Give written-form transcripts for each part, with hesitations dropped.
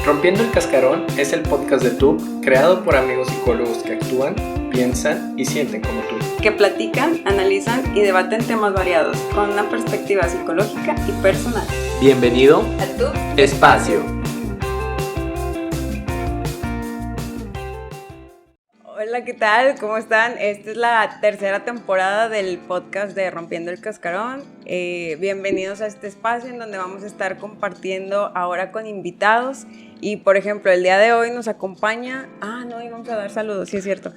Rompiendo el Cascarón es el podcast de TUC creado por amigos psicólogos que actúan, piensan y sienten como tú. Que platican, analizan y debaten temas variados con una perspectiva psicológica y personal. Bienvenido A TUC Espacio. Hola, ¿qué tal? ¿Cómo están? Esta es la tercera temporada del podcast de Rompiendo el Cascarón. Bienvenidos a este espacio en donde vamos a estar compartiendo ahora con invitados. Y, por ejemplo, el día de hoy nos acompaña... no, íbamos a dar saludos, sí es cierto.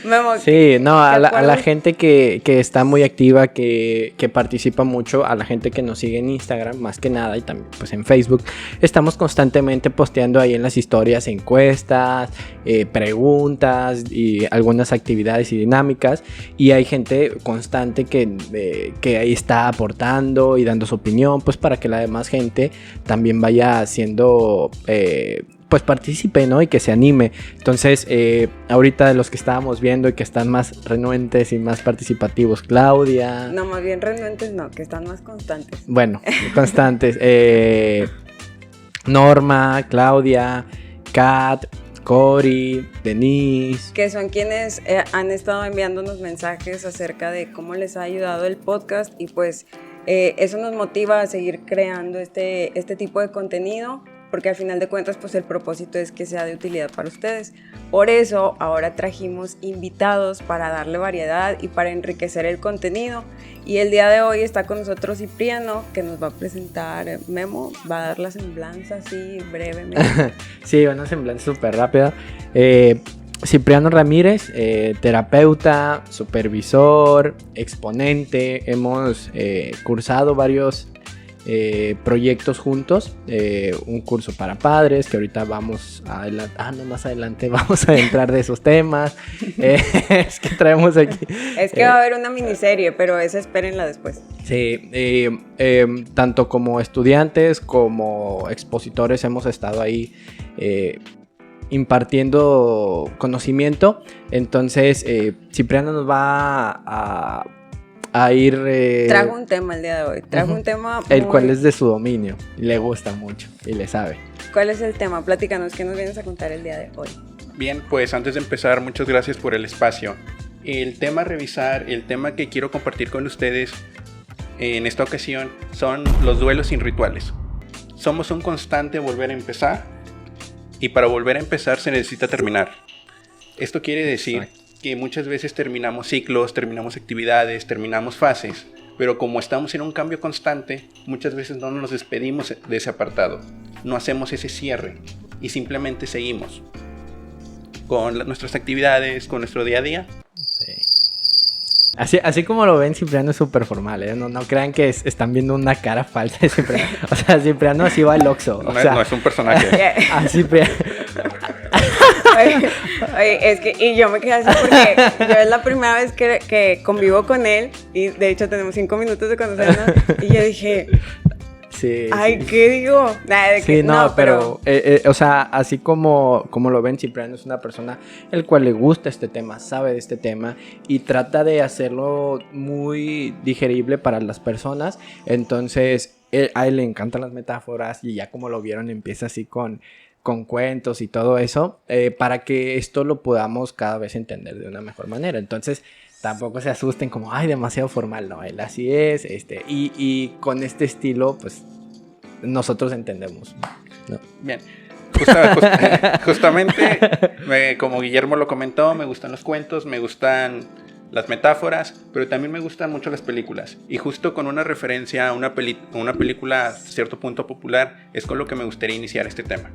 Memo, sí, no, a la gente que está muy activa, que participa mucho, a la gente que nos sigue en Instagram, más que nada, y también pues en Facebook. Estamos constantemente posteando ahí en las historias encuestas, preguntas y algunas actividades y dinámicas. Y hay gente constante que ahí está aportando y dando su opinión, pues para que la demás gente también vaya haciendo... pues participe, ¿no? Y que se anime. Entonces, ahorita de los que estábamos viendo y que están más renuentes y más participativos, Claudia. No, más bien renuentes no, que están más constantes. Bueno, constantes. Norma, Claudia, Kat, Cori, Denise. Que son quienes han estado enviándonos mensajes acerca de cómo les ha ayudado el podcast y pues eso nos motiva a seguir creando este tipo de contenido, porque al final de cuentas pues el propósito es que sea de utilidad para ustedes. Por eso ahora trajimos invitados para darle variedad y para enriquecer el contenido, y el día de hoy está con nosotros Cipriano, que nos va a presentar. Memo va a dar la semblanza así brevemente. Sí, una semblanza súper rápida. Cipriano Ramírez, terapeuta, supervisor, exponente. Hemos cursado varios proyectos juntos, un curso para padres que ahorita vamos a más adelante vamos a entrar de esos temas. Es que traemos aquí es que va a haber una miniserie, pero esa espérenla después. Sí, tanto como estudiantes como expositores hemos estado ahí impartiendo conocimiento. Entonces Cipriano nos va a ir... Trajo un tema el día de hoy. Un tema el cual es de su dominio. Y le gusta mucho y le sabe. ¿Cuál es el tema? Platícanos, ¿qué nos vienes a contar el día de hoy? Bien, pues antes de empezar, muchas gracias por el espacio. El tema a revisar, el tema que quiero compartir con ustedes en esta ocasión son los duelos sin rituales. Somos un constante volver a empezar, y para volver a empezar se necesita terminar. Esto quiere decir que muchas veces terminamos ciclos, terminamos actividades, terminamos fases, pero como estamos en un cambio constante, muchas veces no nos despedimos de ese apartado, no hacemos ese cierre y simplemente seguimos con nuestras actividades, con nuestro día a día. Sí. Así como lo ven, Cipriano es súper formal, ¿eh? No crean que están viendo una cara falsa de Cipriano. O sea, Cipriano así va al Oxxo. No es un personaje. Cipriano. Oye, es que, y yo me quedé así porque yo es la primera vez que convivo con él, y de hecho tenemos 5 minutos de conocernos, y yo dije... Sí, ay, sí. ¿qué digo? Sí, no, pero o sea, así como lo ven, Cipriano es una persona el cual le gusta este tema, sabe de este tema y trata de hacerlo muy digerible para las personas. Entonces, a él le encantan las metáforas, y ya como lo vieron, empieza así con cuentos y todo eso, para que esto lo podamos cada vez entender de una mejor manera. Entonces, tampoco se asusten como, ay, demasiado formal. No, él así es, y con este estilo, pues, nosotros entendemos, ¿no? Bien, justamente, como Guillermo lo comentó, me gustan los cuentos, me gustan las metáforas, pero también me gustan mucho las películas. Y justo con una referencia a una película a cierto punto popular, es con lo que me gustaría iniciar este tema.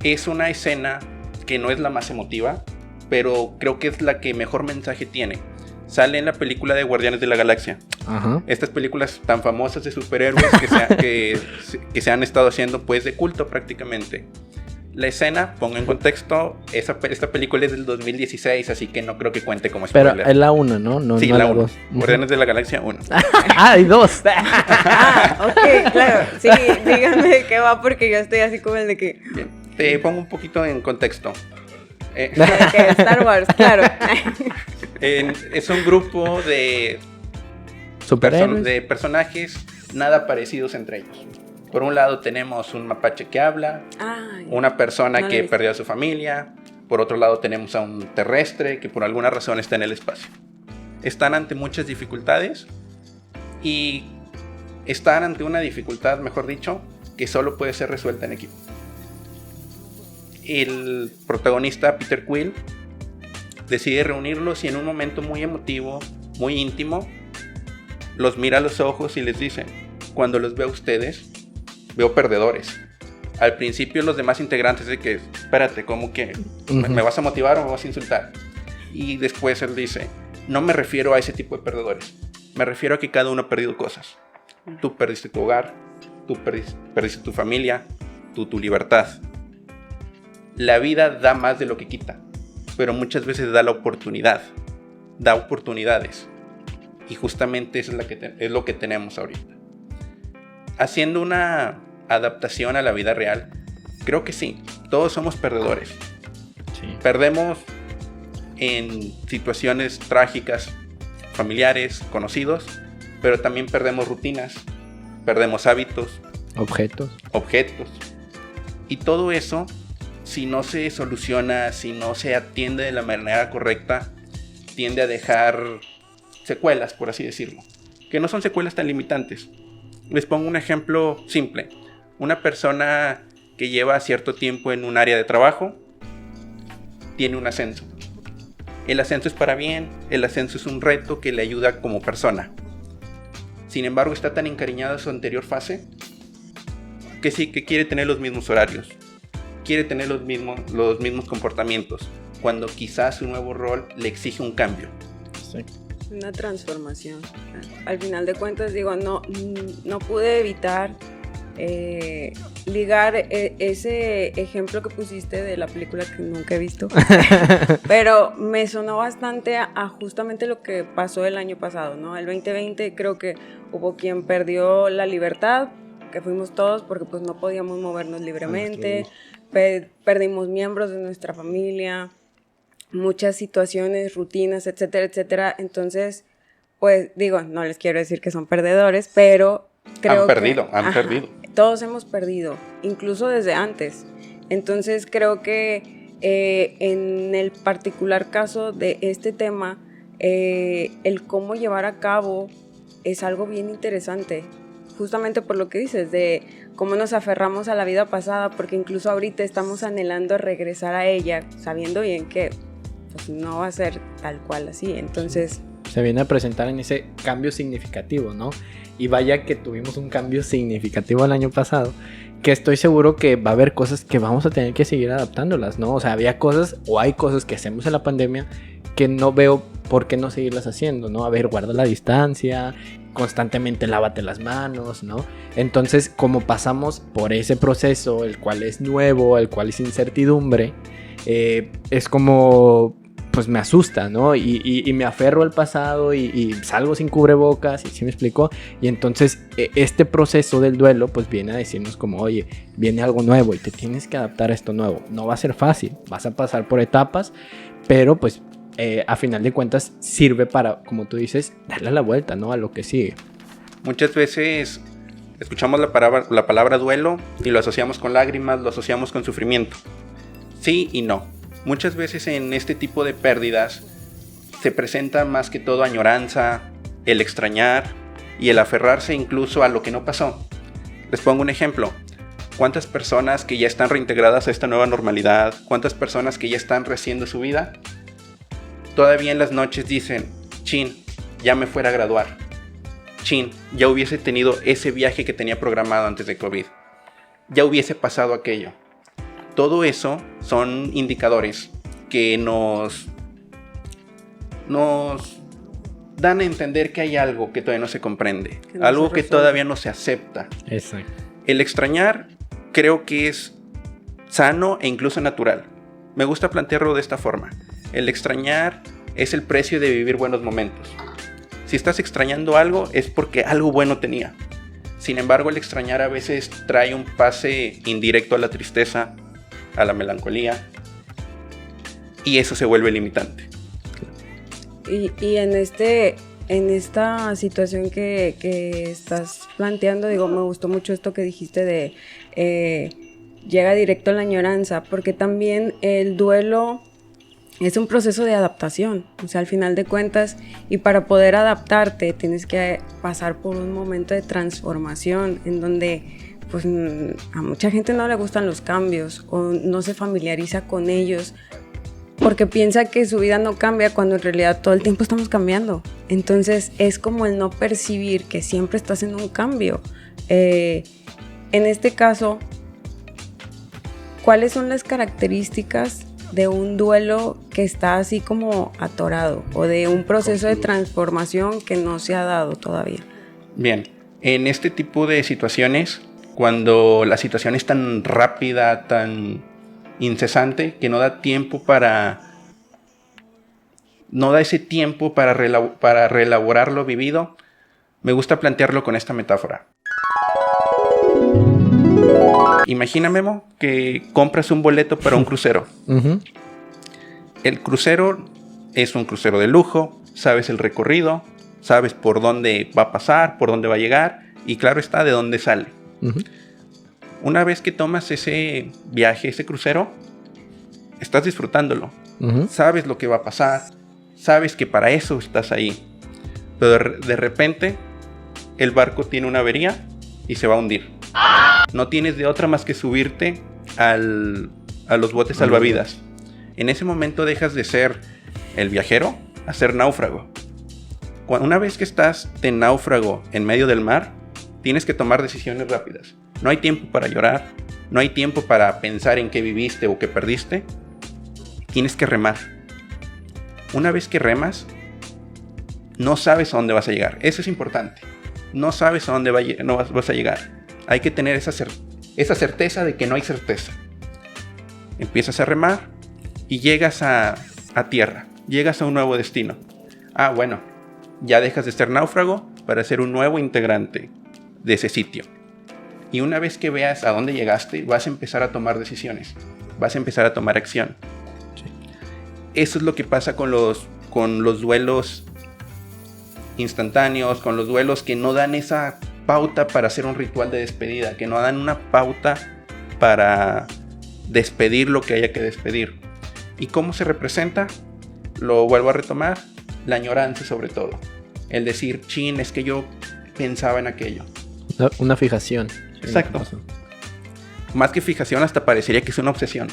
Es una escena que no es la más emotiva, pero creo que es la que mejor mensaje tiene. Sale en la película de Guardianes de la Galaxia. Ajá. Estas películas tan famosas de superhéroes que se han estado haciendo pues de culto prácticamente. La escena, pongo en contexto, esta película es del 2016, así que no creo que cuente como spoiler. Pero es la 1, ¿no? Sí, no la 1. Guardianes de la Galaxia 1. Hay 2. Ok, claro. Sí, díganme de qué va, porque yo estoy así como el de que... Bien, te pongo un poquito en contexto. Star Wars, claro. Es un grupo de superhéroes, de personajes nada parecidos entre ellos. Por un lado tenemos un mapache que habla, una persona que perdió a su familia. Por otro lado tenemos a un terrestre que por alguna razón está en el espacio. Están ante muchas dificultades y están ante una dificultad, mejor dicho, que solo puede ser resuelta en equipo. El protagonista, Peter Quill, decide reunirlos y en un momento muy emotivo, muy íntimo, los mira a los ojos y les dice: cuando los veo a ustedes, veo perdedores. Al principio los demás integrantes de que, espérate, ¿cómo que me vas a motivar o me vas a insultar? Y después él dice: no me refiero a ese tipo de perdedores, me refiero a que cada uno ha perdido cosas. Tú perdiste tu hogar, tú perdiste tu familia, tu libertad. La vida da más de lo que quita, pero muchas veces da la oportunidad, da oportunidades. Y justamente eso es lo que tenemos ahorita. Haciendo una adaptación a la vida real, creo que sí, todos somos perdedores. Sí. Perdemos en situaciones trágicas, familiares, conocidos, pero también perdemos rutinas, perdemos hábitos, objetos. Y todo eso, si no se soluciona, si no se atiende de la manera correcta, tiende a dejar secuelas, por así decirlo, que no son secuelas tan limitantes. Les pongo un ejemplo simple. Una persona que lleva cierto tiempo en un área de trabajo tiene un ascenso. El ascenso es para bien, el ascenso es un reto que le ayuda como persona. Sin embargo, está tan encariñado a su anterior fase que sí, que quiere tener los mismos horarios, quiere tener los mismos comportamientos, cuando quizás su nuevo rol le exige un cambio. Sí. Una transformación. Al final de cuentas, digo, no pude evitar ligar ese ejemplo que pusiste de la película que nunca he visto, pero me sonó bastante a justamente lo que pasó el año pasado, ¿no? El 2020 creo que hubo quien perdió la libertad, que fuimos todos porque pues no podíamos movernos libremente, perdimos miembros de nuestra familia, muchas situaciones, rutinas, etcétera, etcétera. Entonces, pues digo, no les quiero decir que son perdedores, pero creo han perdido. Todos hemos perdido, incluso desde antes. Entonces creo que en el particular caso de este tema, el cómo llevar a cabo es algo bien interesante, justamente por lo que dices, de cómo nos aferramos a la vida pasada, porque incluso ahorita estamos anhelando regresar a ella, sabiendo bien que pues, no va a ser tal cual así. Entonces se viene a presentar en ese cambio significativo, ¿no? Y vaya que tuvimos un cambio significativo el año pasado, que estoy seguro que va a haber cosas que vamos a tener que seguir adaptándolas, ¿no? O sea, hay cosas que hacemos en la pandemia que no veo por qué no seguirlas haciendo, ¿no? A ver, guarda la distancia, constantemente lávate las manos, ¿no? Entonces, como pasamos por ese proceso, el cual es nuevo, el cual es incertidumbre, es como... pues me asusta, ¿no? Y me aferro al pasado y salgo sin cubrebocas, y ¿sí me explico? Y entonces este proceso del duelo pues viene a decirnos como, oye, viene algo nuevo y te tienes que adaptar a esto nuevo. No va a ser fácil, vas a pasar por etapas, pero pues a final de cuentas sirve para, como tú dices, darle la vuelta, ¿no? A lo que sigue. Muchas veces escuchamos la palabra duelo y lo asociamos con lágrimas, lo asociamos con sufrimiento. Sí y no. Muchas veces en este tipo de pérdidas se presenta más que todo añoranza, el extrañar y el aferrarse incluso a lo que no pasó. Les pongo un ejemplo. ¿Cuántas personas que ya están reintegradas a esta nueva normalidad, cuántas personas que ya están rehaciendo su vida, todavía en las noches dicen, chin, ya me fuera a graduar, chin, ya hubiese tenido ese viaje que tenía programado antes de COVID, ya hubiese pasado aquello? Todo eso son indicadores que nos dan a entender que hay algo que todavía no se comprende, algo que todavía no se acepta. Exacto. El extrañar creo que es sano e incluso natural. Me gusta plantearlo de esta forma. El extrañar es el precio de vivir buenos momentos. Si estás extrañando algo es porque algo bueno tenía. Sin embargo, el extrañar a veces trae un pase indirecto a la tristeza, a la melancolía, y eso se vuelve limitante. Y en este en esta situación que estás planteando, digo, me gustó mucho esto que dijiste de llega directo a la añoranza, porque también el duelo es un proceso de adaptación, o sea, al final de cuentas, y para poder adaptarte tienes que pasar por un momento de transformación en donde pues a mucha gente no le gustan los cambios o no se familiariza con ellos porque piensa que su vida no cambia cuando en realidad todo el tiempo estamos cambiando. Entonces es como el no percibir que siempre estás en un cambio. En este caso, ¿cuáles son las características de un duelo que está así como atorado o de un proceso de transformación que no se ha dado todavía? Bien, en este tipo de situaciones, cuando la situación es tan rápida, tan incesante, que no da ese tiempo para reelaborar lo vivido, me gusta plantearlo con esta metáfora. Imagina, Memo, que compras un boleto para un crucero. Uh-huh. El crucero es un crucero de lujo, sabes el recorrido, sabes por dónde va a pasar, por dónde va a llegar y claro está de dónde sale. Uh-huh. Una vez que tomas ese viaje, ese crucero, estás disfrutándolo. Uh-huh. Sabes lo que va a pasar, sabes que para eso estás ahí. Pero de repente el barco tiene una avería y se va a hundir. No tienes de otra más que subirte a los botes salvavidas. En ese momento dejas de ser el viajero a ser náufrago. Una vez que estás de náufrago en medio del mar, tienes que tomar decisiones rápidas. No hay tiempo para llorar, no hay tiempo para pensar en qué viviste o qué perdiste. Tienes que remar. Una vez que remas, no sabes a dónde vas a llegar. Eso es importante. No sabes a dónde vas a llegar. Hay que tener esa certeza de que no hay certeza. Empiezas a remar y llegas a tierra. Llegas a un nuevo destino. Bueno, ya dejas de ser náufrago para ser un nuevo integrante de ese sitio. Y una vez que veas a dónde llegaste, vas a empezar a tomar decisiones. Vas a empezar a tomar acción. Sí. Eso es lo que pasa con los duelos instantáneos, con los duelos que no dan esa pauta para hacer un ritual de despedida, que no dan una pauta para despedir lo que haya que despedir. ¿Y cómo se representa? Lo vuelvo a retomar, la añoranza sobre todo. El decir, chin, es que yo pensaba en aquello. Una fijación. Exacto. Más que fijación, hasta parecería que es una obsesión.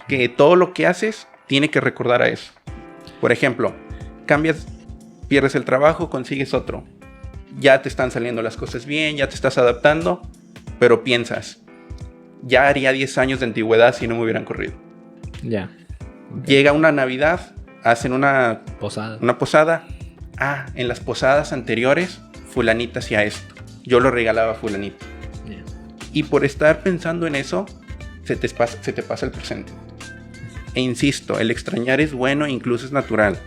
Que todo lo que haces tiene que recordar a eso. Por ejemplo, pierdes el trabajo, consigues otro. Ya te están saliendo las cosas bien, ya te estás adaptando, pero piensas, ya haría 10 años de antigüedad si no me hubieran corrido. Ya. Okay. Llega una Navidad, hacen una posada. En las posadas anteriores, fulanita hacía esto. Yo lo regalaba a fulanito. Yeah. Y por estar pensando en eso, se te pasa el presente. E insisto, el extrañar es bueno e incluso es natural.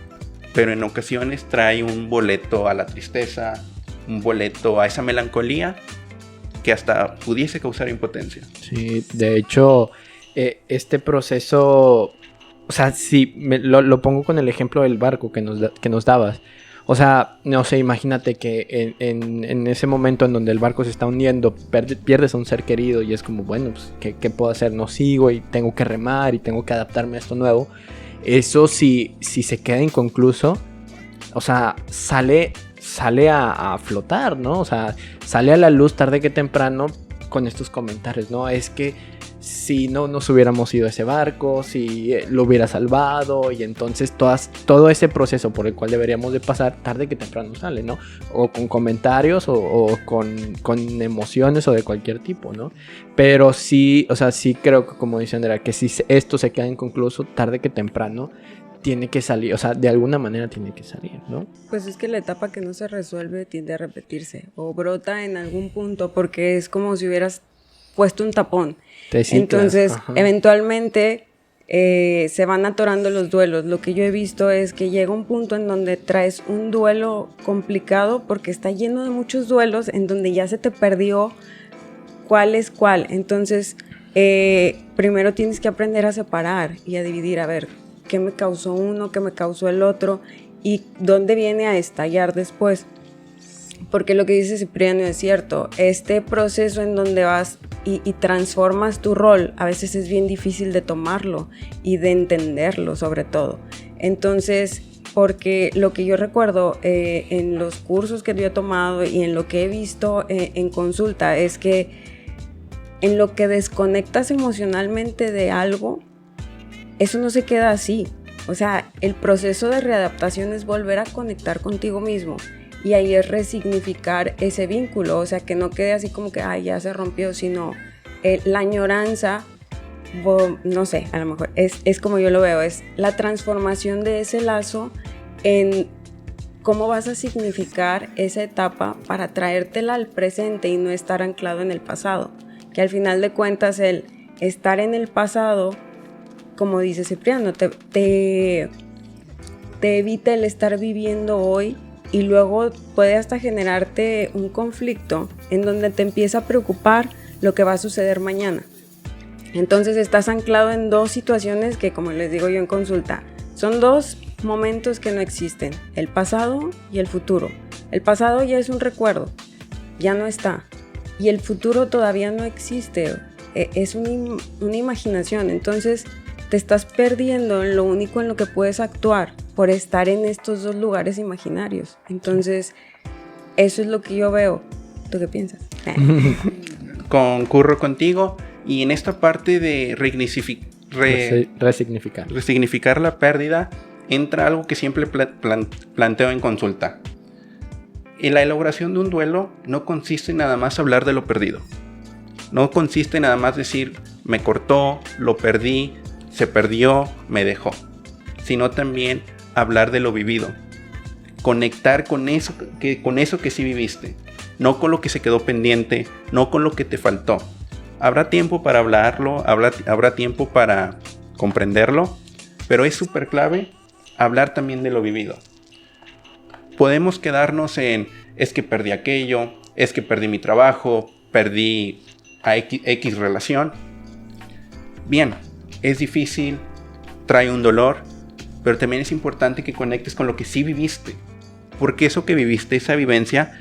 Pero en ocasiones trae un boleto a la tristeza, un boleto a esa melancolía que hasta pudiese causar impotencia. Sí, de hecho, este proceso, o sea, si lo pongo con el ejemplo del barco que nos dabas. O sea, no sé, imagínate que en ese momento en donde el barco se está hundiendo, pierdes a un ser querido y es como, bueno, pues, ¿qué puedo hacer? No sigo y tengo que remar y tengo que adaptarme a esto nuevo. Eso si se queda inconcluso, o sea, sale a flotar, ¿no? O sea, sale a la luz tarde que temprano con estos comentarios, ¿no? Es que si no nos hubiéramos ido a ese barco, si lo hubiera salvado, y entonces todo ese proceso por el cual deberíamos de pasar, tarde que temprano sale, ¿no? O con comentarios o con emociones o de cualquier tipo, ¿no? Pero sí, o sea, sí creo que, como dice Andrea, que si esto se queda inconcluso, tarde que temprano tiene que salir, o sea, de alguna manera tiene que salir, ¿no? Pues es que la etapa que no se resuelve tiende a repetirse o brota en algún punto porque es como si hubieras puesto un tapón. Entonces, eventualmente se van atorando los duelos. Lo que yo he visto es que llega un punto en donde traes un duelo complicado porque está lleno de muchos duelos en donde ya se te perdió cuál es cuál. Entonces, primero tienes que aprender a separar y a dividir, a ver, qué me causó uno, qué me causó el otro, y dónde viene a estallar después. Porque lo que dice Cipriano es cierto, este proceso en donde vas y transformas tu rol, a veces es bien difícil de tomarlo y de entenderlo sobre todo. Entonces, porque lo que yo recuerdo en los cursos que yo he tomado y en lo que he visto en consulta es que en lo que desconectas emocionalmente de algo, eso no se queda así. O sea, el proceso de readaptación es volver a conectar contigo mismo. Y ahí es resignificar ese vínculo, o sea, que no quede así como que, ay, ya se rompió, sino la añoranza, no sé, a lo mejor es como yo lo veo, es la transformación de ese lazo en cómo vas a significar esa etapa para traértela al presente y no estar anclado en el pasado. Que al final de cuentas el estar en el pasado, como dice Cipriano, te evita el estar viviendo hoy. Y luego puede hasta generarte un conflicto en donde te empieza a preocupar lo que va a suceder mañana. Entonces estás anclado en dos situaciones que, como les digo yo en consulta, son dos momentos que no existen, el pasado y el futuro. El pasado ya es un recuerdo, ya no está. Y el futuro todavía no existe, es una imaginación. Entonces te estás perdiendo en lo único en lo que puedes actuar por estar en estos dos lugares imaginarios. Entonces, eso es lo que yo veo. ¿Tú qué piensas? Concurro contigo. Y en esta parte de resignificar la pérdida, entra algo que siempre planteo en consulta. En la elaboración de un duelo no consiste nada más hablar de lo perdido. No consiste nada más decir, me cortó, lo perdí, se perdió, me dejó. Sino también hablar de lo vivido, conectar con eso que sí viviste, no con lo que se quedó pendiente, no con lo que te faltó. Habrá tiempo para hablarlo, habrá tiempo para comprenderlo, pero es súper clave hablar también de lo vivido. Podemos quedarnos en, es que perdí aquello, es que perdí mi trabajo, perdí a X relación. Bien, es difícil, trae un dolor, pero también es importante que conectes con lo que sí viviste, porque eso que viviste, esa vivencia,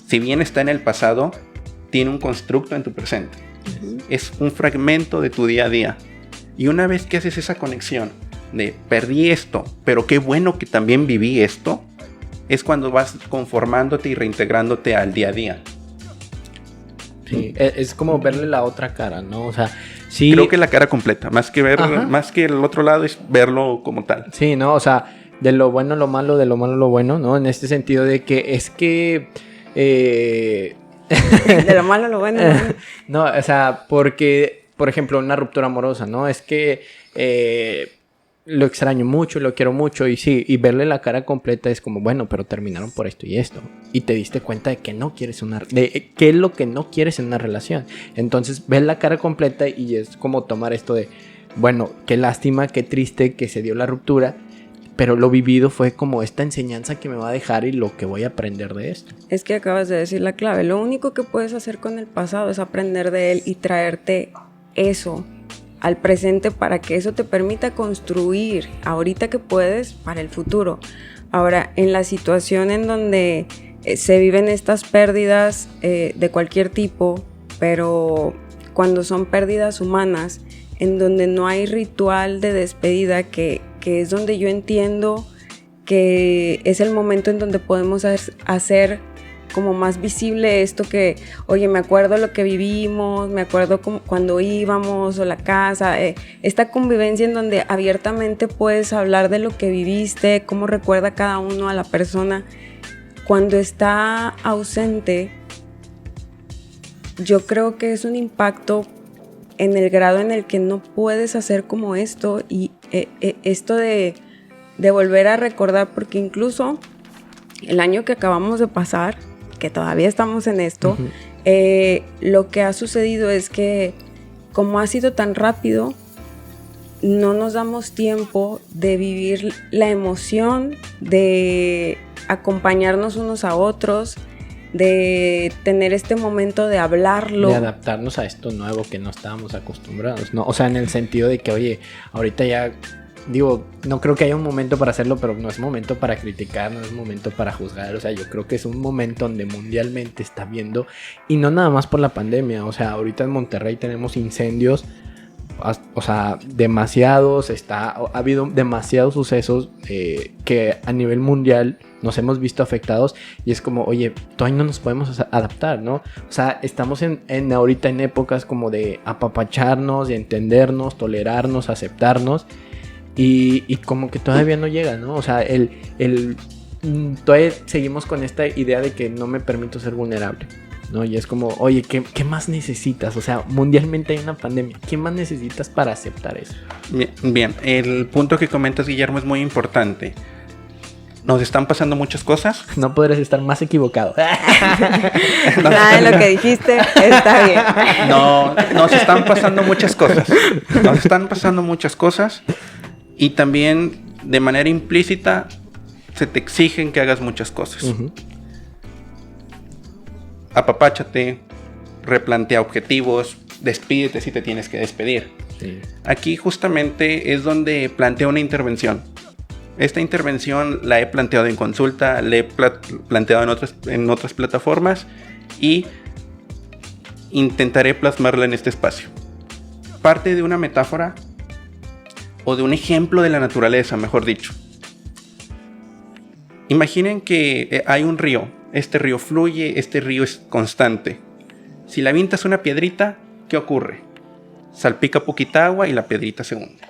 si bien está en el pasado, tiene un constructo en tu presente. Es un fragmento de tu día a día. Y una vez que haces esa conexión de perdí esto, pero qué bueno que también viví esto, es cuando vas conformándote y reintegrándote al día a día. Sí, es como verle la otra cara, ¿no? O sea, sí. Creo que la cara completa, más que el otro lado, es verlo como tal. Sí, ¿no? O sea, de lo bueno lo malo, de lo malo lo bueno, ¿no? En este sentido de que es que... de lo malo lo bueno. No, o sea, porque, por ejemplo, una ruptura amorosa, ¿no? Es que lo extraño mucho, lo quiero mucho y sí, y verle la cara completa es como, bueno, pero terminaron por esto y esto. Y te diste cuenta de que no quieres de qué es lo que no quieres en una relación. Entonces, ves la cara completa y es como tomar esto de, bueno, qué lástima, qué triste que se dio la ruptura, pero lo vivido fue como esta enseñanza que me va a dejar y lo que voy a aprender de esto. Es que acabas de decir la clave. Lo único que puedes hacer con el pasado es aprender de él y traerte eso al presente para que eso te permita construir ahorita que puedes para el futuro. Ahora, en la situación en donde se viven estas pérdidas de cualquier tipo, pero cuando son pérdidas humanas, en donde no hay ritual de despedida, que es donde yo entiendo que es el momento en donde podemos hacer como más visible esto que, oye, me acuerdo lo que vivimos, me acuerdo cuando íbamos o la casa, esta convivencia en donde abiertamente puedes hablar de lo que viviste, cómo recuerda cada uno a la persona. Cuando está ausente, yo creo que es un impacto en el grado en el que no puedes hacer como esto y esto de volver a recordar, porque incluso el año que acabamos de pasar, que todavía estamos en esto, lo que ha sucedido es que como ha sido tan rápido, no nos damos tiempo de vivir la emoción, de acompañarnos unos a otros, de tener este momento de hablarlo. De adaptarnos a esto nuevo que no estábamos acostumbrados, ¿no? O sea, en el sentido de que, oye, ahorita ya digo, no creo que haya un momento para hacerlo, pero no es momento para criticar, no es momento para juzgar. O sea, yo creo que es un momento donde mundialmente está viendo, y no nada más por la pandemia. O sea, ahorita en Monterrey tenemos incendios, o sea, demasiados, ha habido demasiados sucesos que a nivel mundial nos hemos visto afectados, y es como, oye, todavía no nos podemos adaptar, ¿no? O sea, estamos ahorita en épocas como de apapacharnos, de entendernos, tolerarnos, aceptarnos, y como que todavía no llega, ¿no? O sea, todavía seguimos con esta idea de que no me permito ser vulnerable, ¿no? Y es como, oye, ¿qué más necesitas? O sea, mundialmente hay una pandemia. ¿Qué más necesitas para aceptar eso? Bien, el punto que comentas, Guillermo, es muy importante. Nos están pasando muchas cosas. No podrías estar más equivocado. Nada de lo que dijiste está bien. No, nos están pasando muchas cosas. Nos están pasando muchas cosas. Y también, de manera implícita, se te exigen que hagas muchas cosas. Uh-huh. Apapáchate, replantea objetivos, despídete si te tienes que despedir. Sí. Aquí justamente es donde planteo una intervención. Esta intervención la he planteado en consulta, la he planteado en otras plataformas, y intentaré plasmarla en este espacio. Parte de una metáfora o de un ejemplo de la naturaleza, mejor dicho. Imaginen que hay un río. Este río fluye, este río es constante. Si le avientas una piedrita, ¿qué ocurre? Salpica poquita agua y la piedrita se hunde.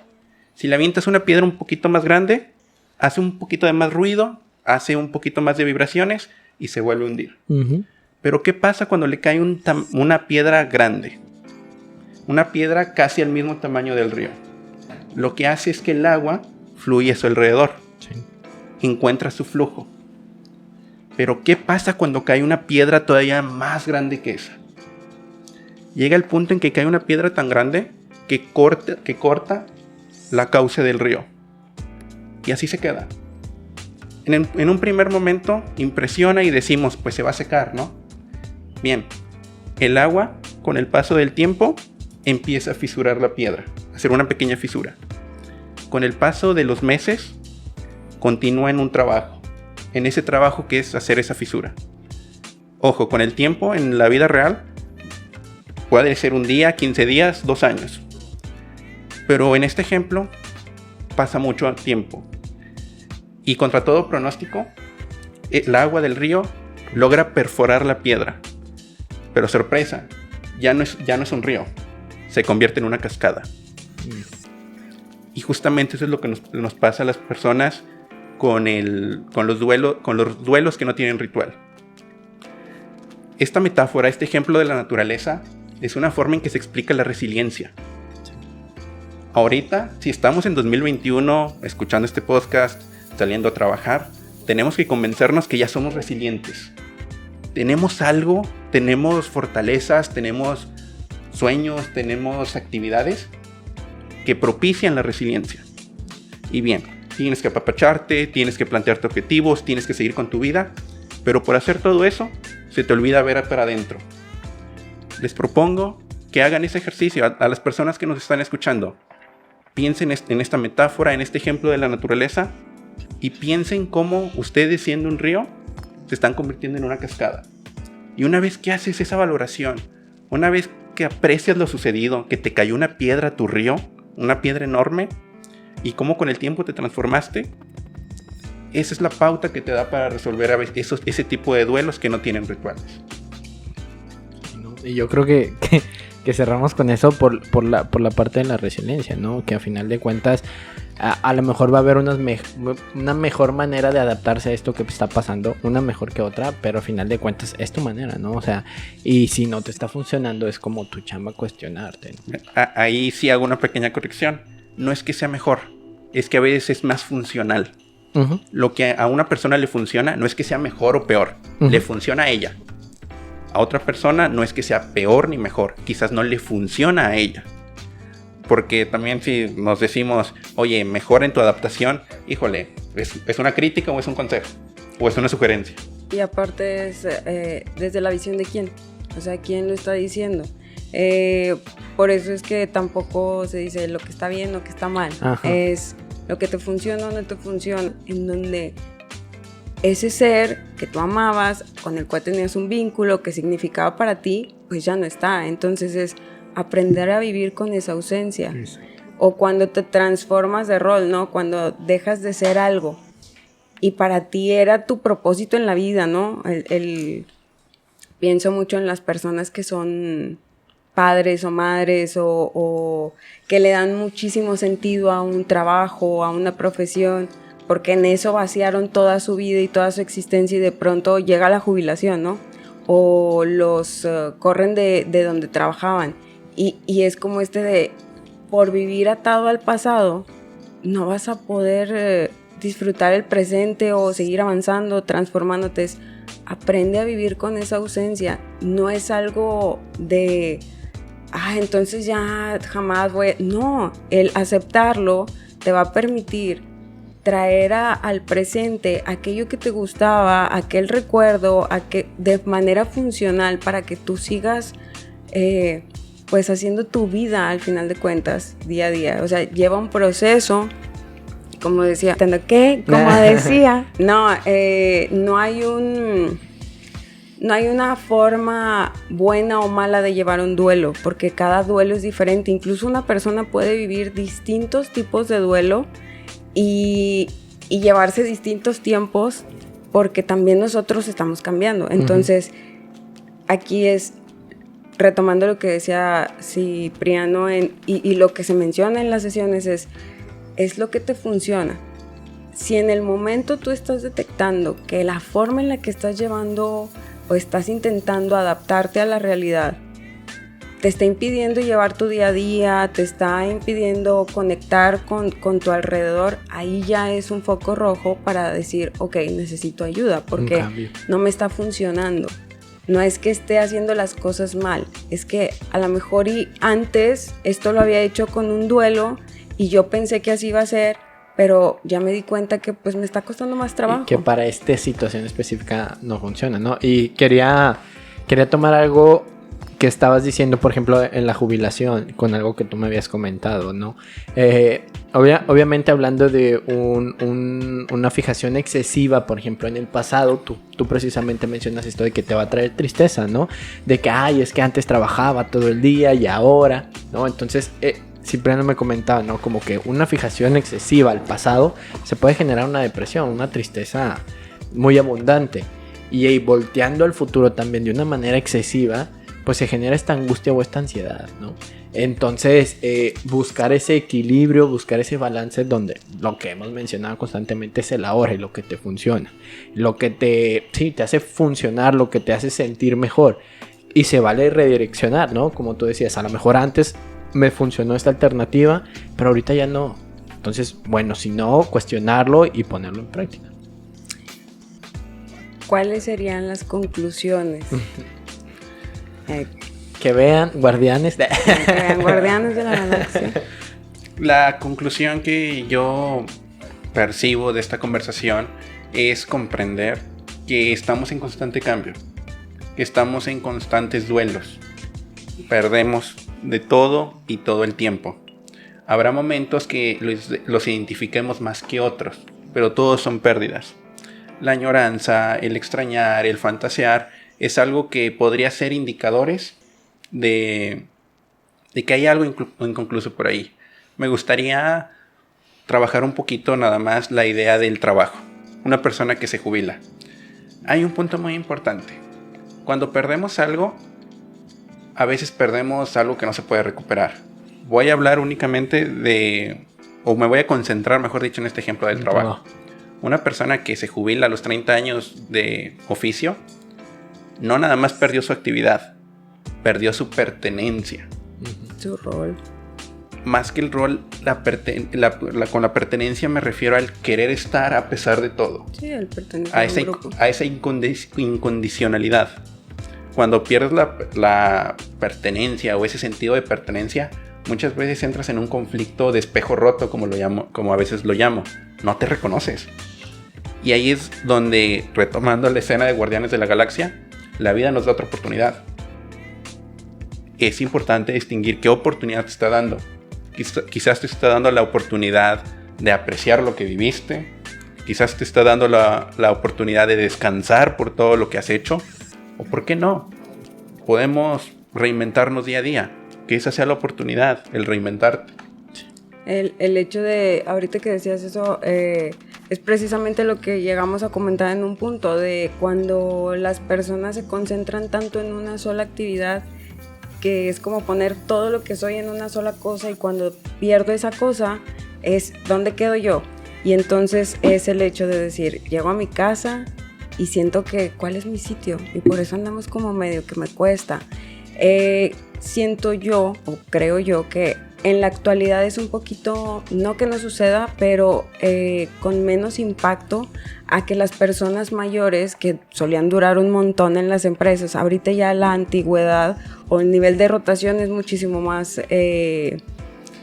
Si le avientas una piedra un poquito más grande, hace un poquito de más ruido, hace un poquito más de vibraciones y se vuelve a hundir. Uh-huh. Pero ¿qué pasa cuando le cae una piedra grande? Una piedra casi al mismo tamaño del río. Lo que hace es que el agua fluye a su alrededor. Sí. Encuentra su flujo. Pero ¿qué pasa cuando cae una piedra todavía más grande que esa? Llega el punto en que cae una piedra tan grande que corta la cauce del río. Y así se queda. En un primer momento impresiona y decimos, pues se va a secar, ¿no? Bien, el agua, con el paso del tiempo, empieza a fisurar la piedra, a hacer una pequeña fisura. Con el paso de los meses, continúa en un trabajo. En ese trabajo que es hacer esa fisura. Ojo, con el tiempo, en la vida real, puede ser un día, 15 días, 2 años. Pero en este ejemplo, pasa mucho tiempo. Y contra todo pronóstico, el agua del río logra perforar la piedra. Pero sorpresa, ya no es un río, se convierte en una cascada. Y justamente eso es lo que nos pasa a las personas con los duelos que no tienen ritual. Esta metáfora, este ejemplo de la naturaleza, es una forma en que se explica la resiliencia. Ahorita, si estamos en 2021 escuchando este podcast, saliendo a trabajar, tenemos que convencernos que ya somos resilientes. Tenemos algo, tenemos fortalezas, tenemos sueños, tenemos actividades que propician la resiliencia. Y bien, tienes que apapacharte, tienes que plantearte objetivos, tienes que seguir con tu vida, pero por hacer todo eso, se te olvida ver para adentro. Les propongo que hagan ese ejercicio a las personas que nos están escuchando. Piensen en esta metáfora, en este ejemplo de la naturaleza, y piensen cómo ustedes, siendo un río, se están convirtiendo en una cascada. Y una vez que haces esa valoración, una vez que aprecias lo sucedido, que te cayó una piedra a tu río, una piedra enorme, y cómo con el tiempo te transformaste, esa es la pauta que te da para resolver ese tipo de duelos que no tienen rituales. Y yo creo que cerramos con eso por la parte de la resiliencia, ¿no? Que a final de cuentas a lo mejor va a haber una mejor manera de adaptarse a esto que está pasando, una mejor que otra, pero a final de cuentas es tu manera, ¿no? O sea, y si no te está funcionando es como tu chamba cuestionarte, ¿no? Ahí sí hago una pequeña corrección. No es que sea mejor, es que a veces es más funcional. Uh-huh. Lo que a una persona le funciona no es que sea mejor o peor, uh-huh. Le funciona a ella. A otra persona no es que sea peor ni mejor, quizás no le funciona a ella. Porque también si nos decimos, oye, mejora en tu adaptación, híjole, ¿es una crítica o es un consejo? ¿O es una sugerencia? Y aparte es desde la visión de quién, o sea, quién lo está diciendo. Por eso es que tampoco se dice lo que está bien, lo que está mal. Ajá. Es lo que te funciona o no te funciona, en donde ese ser que tú amabas, con el cual tenías un vínculo que significaba para ti, pues ya no está. Entonces es aprender a vivir con esa ausencia. Sí. O cuando te transformas de rol, ¿no? Cuando dejas de ser algo y para ti era tu propósito en la vida, ¿no? Pienso mucho en las personas que son padres o madres o que le dan muchísimo sentido a un trabajo, a una profesión, porque en eso vaciaron toda su vida y toda su existencia y de pronto llega la jubilación, ¿no? O los corren de donde trabajaban y es como de, por vivir atado al pasado, no vas a poder disfrutar el presente o seguir avanzando, transformándote. Aprende a vivir con esa ausencia. No es algo de, entonces ya jamás voy a... No, el aceptarlo te va a permitir traer al presente aquello que te gustaba, aquel recuerdo, de manera funcional para que tú sigas pues haciendo tu vida al final de cuentas, día a día. O sea, lleva un proceso, como decía, no hay una forma buena o mala de llevar un duelo, porque cada duelo es diferente. Incluso una persona puede vivir distintos tipos de duelo y llevarse distintos tiempos, porque también nosotros estamos cambiando. Entonces, aquí es, retomando lo que decía Cipriano y lo que se menciona en las sesiones, es lo que te funciona. Si en el momento tú estás detectando que la forma en la que estás llevando o estás intentando adaptarte a la realidad te está impidiendo llevar tu día a día, te está impidiendo conectar con tu alrededor, ahí ya es un foco rojo para decir, ok, necesito ayuda porque no me está funcionando. No es que esté haciendo las cosas mal, es que a lo mejor antes esto lo había hecho con un duelo y yo pensé que así iba a ser, pero ya me di cuenta que pues me está costando más trabajo. Y que para esta situación específica no funciona, ¿no? Y quería tomar algo que estabas diciendo, por ejemplo, en la jubilación, con algo que tú me habías comentado, ¿no? Obviamente hablando de una fijación excesiva, por ejemplo, en el pasado, tú precisamente mencionas esto de que te va a traer tristeza, ¿no? De que, es que antes trabajaba todo el día y ahora, ¿no? Entonces, Cipriano me comentaba, ¿no? Como que una fijación excesiva al pasado se puede generar una depresión, una tristeza muy abundante. Y volteando al futuro también de una manera excesiva, pues se genera esta angustia o esta ansiedad, ¿no? Entonces, buscar ese equilibrio, buscar ese balance donde lo que hemos mencionado constantemente es el ahora y lo que te funciona. Lo que te hace funcionar, lo que te hace sentir mejor. Y se vale redireccionar, ¿no? Como tú decías, a lo mejor antes me funcionó esta alternativa, pero ahorita ya no. Entonces, bueno, si no, cuestionarlo y ponerlo en práctica. ¿Cuáles serían las conclusiones? Que vean Guardianes de... Guardianes de la Galaxia. La conclusión que yo percibo de esta conversación es comprender que estamos en constante cambio, que estamos en constantes duelos. Perdemos de todo y todo el tiempo. Habrá momentos que los identifiquemos más que otros, pero todos son pérdidas. La añoranza, el extrañar, el fantasear es algo que podría ser indicadores de que hay algo inconcluso por ahí. Me gustaría trabajar un poquito nada más la idea del trabajo. Una persona que se jubila. Hay un punto muy importante. Cuando perdemos algo, a veces perdemos algo que no se puede recuperar. Voy a hablar únicamente o me voy a concentrar, mejor dicho, en este ejemplo del trabajo. Una persona que se jubila a los 30 años de oficio, no nada más perdió su actividad, perdió su pertenencia. Su rol. Más que el rol, con la pertenencia me refiero al querer estar a pesar de todo. Sí, el pertenecer a un grupo. A esa incondicionalidad. Cuando pierdes la pertenencia o ese sentido de pertenencia, muchas veces entras en un conflicto de espejo roto, como a veces lo llamo. No te reconoces. Y ahí es donde, retomando la escena de Guardianes de la Galaxia, la vida nos da otra oportunidad. Es importante distinguir qué oportunidad te está dando. Quizás te está dando la oportunidad de apreciar lo que viviste. Quizás te está dando la oportunidad de descansar por todo lo que has hecho. O por qué no, podemos reinventarnos día a día. Que esa sea la oportunidad, el reinventarte. El hecho de, ahorita que decías eso, es precisamente lo que llegamos a comentar en un punto, de cuando las personas se concentran tanto en una sola actividad, que es como poner todo lo que soy en una sola cosa, y cuando pierdo esa cosa, es ¿dónde quedo yo? Y entonces es el hecho de decir, llego a mi casa y siento que ¿cuál es mi sitio? Y por eso andamos como medio que me cuesta. Siento yo, o creo yo, que en la actualidad es un poquito, no que no suceda, pero con menos impacto a que las personas mayores que solían durar un montón en las empresas, ahorita ya la antigüedad o el nivel de rotación es muchísimo más,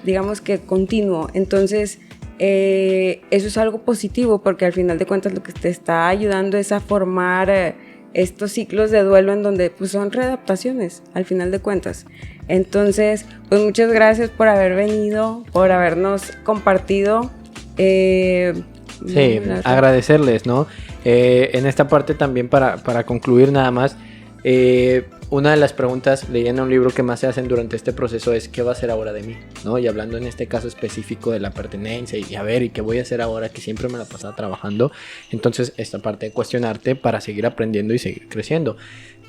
digamos que continuo. Entonces, eso es algo positivo, porque al final de cuentas lo que te está ayudando es a formar estos ciclos de duelo en donde pues son readaptaciones al final de cuentas. Entonces, pues muchas gracias por haber venido, por habernos compartido. Sí, agradecerles, ¿no? En esta parte también para concluir nada más, una de las preguntas leyendo un libro que más se hacen durante este proceso es ¿qué va a ser ahora de mí? ¿No? Y hablando en este caso específico de la pertenencia y a ver, ¿y qué voy a hacer ahora que siempre me la pasaba trabajando? Entonces esta parte de cuestionarte para seguir aprendiendo y seguir creciendo.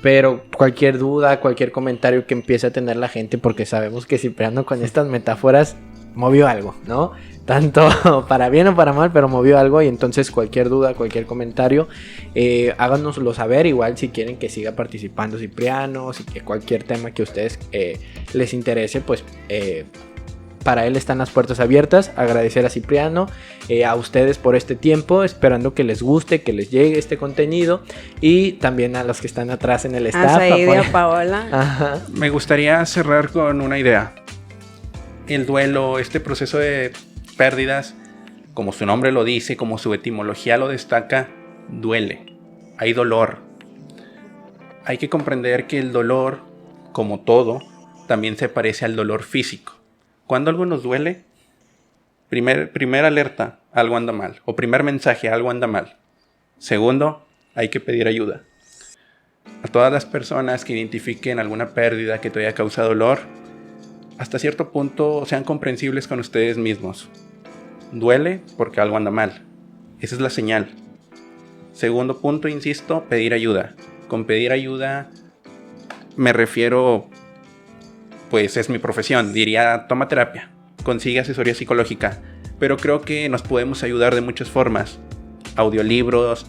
Pero cualquier duda, cualquier comentario que empiece a tener la gente, porque sabemos que Cipriano con estas metáforas movió algo, ¿no? Tanto para bien o para mal, pero movió algo. Y entonces cualquier duda, cualquier comentario, háganoslo saber. Igual si quieren que siga participando Cipriano, si que cualquier tema que a ustedes les interese, pues para él están las puertas abiertas. Agradecer a Cipriano, a ustedes por este tiempo, esperando que les guste, que les llegue este contenido, y también a los que están atrás en el staff. A Paola. Ajá. Me gustaría cerrar con una idea. El duelo, este proceso de pérdidas, como su nombre lo dice, como su etimología lo destaca, duele. Hay dolor. Hay que comprender que el dolor, como todo, también se parece al dolor físico. Cuando algo nos duele, primer alerta, algo anda mal. O primer mensaje, algo anda mal. Segundo, hay que pedir ayuda. A todas las personas que identifiquen alguna pérdida que te haya causado dolor, hasta cierto punto sean comprensibles con ustedes mismos. Duele porque algo anda mal. Esa es la señal. Segundo punto, insisto, pedir ayuda. Con pedir ayuda me refiero, pues es mi profesión, diría toma terapia, consigue asesoría psicológica, pero creo que nos podemos ayudar de muchas formas. Audiolibros,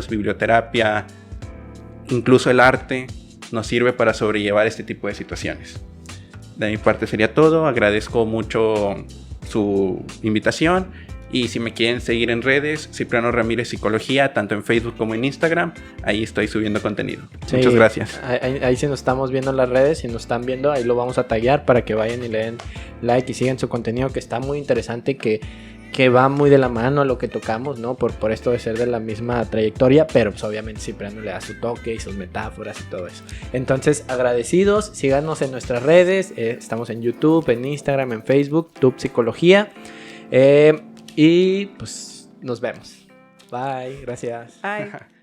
biblioterapia, incluso el arte nos sirve para sobrellevar este tipo de situaciones. De mi parte sería todo, agradezco mucho su invitación, y si me quieren seguir en redes, Cipriano Ramírez Psicología, tanto en Facebook como en Instagram, ahí estoy subiendo contenido. Sí, muchas gracias. Ahí si nos estamos viendo en las redes, si nos están viendo, ahí lo vamos a taggear para que vayan y le den like y sigan su contenido, que está muy interesante, que va muy de la mano a lo que tocamos, ¿no? Por esto de ser de la misma trayectoria, pero pues obviamente Cipriano le da su toque y sus metáforas y todo eso. Entonces, agradecidos, síganos en nuestras redes, estamos en YouTube, en Instagram, en Facebook, Tub Psicología, y pues nos vemos. Bye, gracias. Bye.